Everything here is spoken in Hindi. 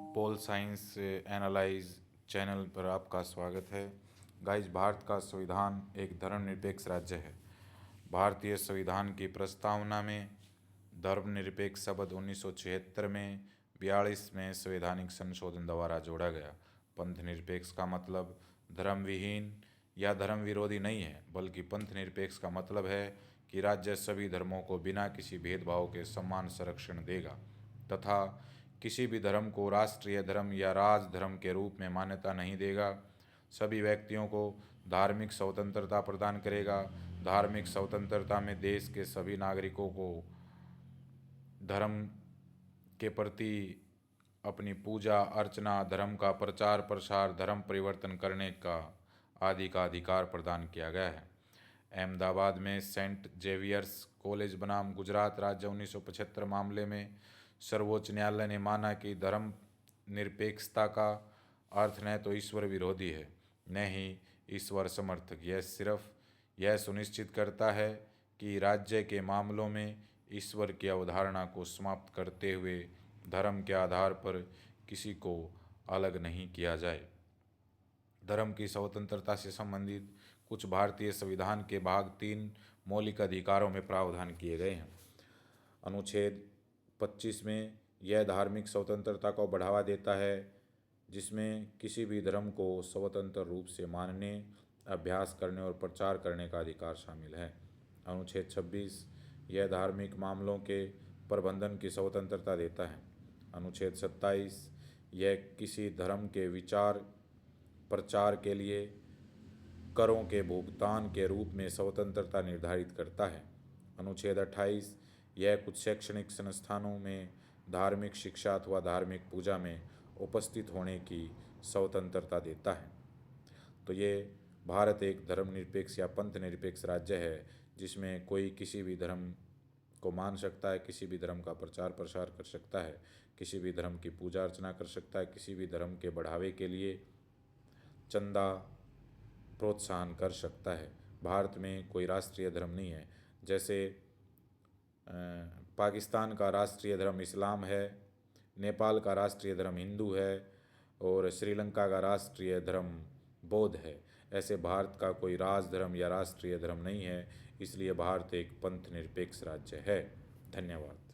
पोल साइंस एनालाइज चैनल पर आपका स्वागत है। गाइस, भारत का संविधान एक धर्मनिरपेक्ष राज्य है। भारतीय संविधान की प्रस्तावना में धर्मनिरपेक्ष शब्द 1976 में 42वें संवैधानिक संशोधन द्वारा जोड़ा गया। पंथ निरपेक्ष का मतलब धर्म विहीन या धर्म विरोधी नहीं है, बल्कि पंथ निरपेक्ष का मतलब है कि राज्य सभी धर्मों को बिना किसी भेदभाव के समान संरक्षण देगा तथा किसी भी धर्म को राष्ट्रीय धर्म या राज धर्म के रूप में मान्यता नहीं देगा। सभी व्यक्तियों को धार्मिक स्वतंत्रता प्रदान करेगा। धार्मिक स्वतंत्रता में देश के सभी नागरिकों को धर्म के प्रति अपनी पूजा अर्चना, धर्म का प्रचार प्रसार, धर्म परिवर्तन करने का आदि का अधिकार प्रदान किया गया है। अहमदाबाद में सेंट जेवियर्स कॉलेज बनाम गुजरात राज्य 1975 मामले में सर्वोच्च न्यायालय ने माना कि धर्म निरपेक्षता का अर्थ न तो ईश्वर विरोधी है, न ही ईश्वर समर्थक। यह सिर्फ यह सुनिश्चित करता है कि राज्य के मामलों में ईश्वर की अवधारणा को समाप्त करते हुए धर्म के आधार पर किसी को अलग नहीं किया जाए। धर्म की स्वतंत्रता से संबंधित कुछ भारतीय संविधान के भाग 3 मौलिक अधिकारों में प्रावधान किए गए हैं। अनुच्छेद 25 में यह धार्मिक स्वतंत्रता को बढ़ावा देता है, जिसमें किसी भी धर्म को स्वतंत्र रूप से मानने, अभ्यास करने और प्रचार करने का अधिकार शामिल है। अनुच्छेद 26 यह धार्मिक मामलों के प्रबंधन की स्वतंत्रता देता है। अनुच्छेद 27 यह किसी धर्म के विचार प्रचार के लिए करों के भुगतान के रूप में स्वतंत्रता निर्धारित करता है। अनुच्छेद 28 यह कुछ शैक्षणिक संस्थानों में धार्मिक शिक्षा अथवा धार्मिक पूजा में उपस्थित होने की स्वतंत्रता देता है। तो ये भारत एक धर्मनिरपेक्ष या पंथ निरपेक्ष राज्य है, जिसमें कोई किसी भी धर्म को मान सकता है, किसी भी धर्म का प्रचार प्रसार कर सकता है, किसी भी धर्म की पूजा अर्चना कर सकता है, किसी भी धर्म के बढ़ावे के लिए चंदा प्रोत्साहन कर सकता है। भारत में कोई राष्ट्रीय धर्म नहीं है। जैसे पाकिस्तान का राष्ट्रीय धर्म इस्लाम है, नेपाल का राष्ट्रीय धर्म हिंदू है और श्रीलंका का राष्ट्रीय धर्म बौद्ध है। ऐसे भारत का कोई राज धर्म या राष्ट्रीय धर्म नहीं है, इसलिए भारत एक पंथ निरपेक्ष राज्य है। धन्यवाद।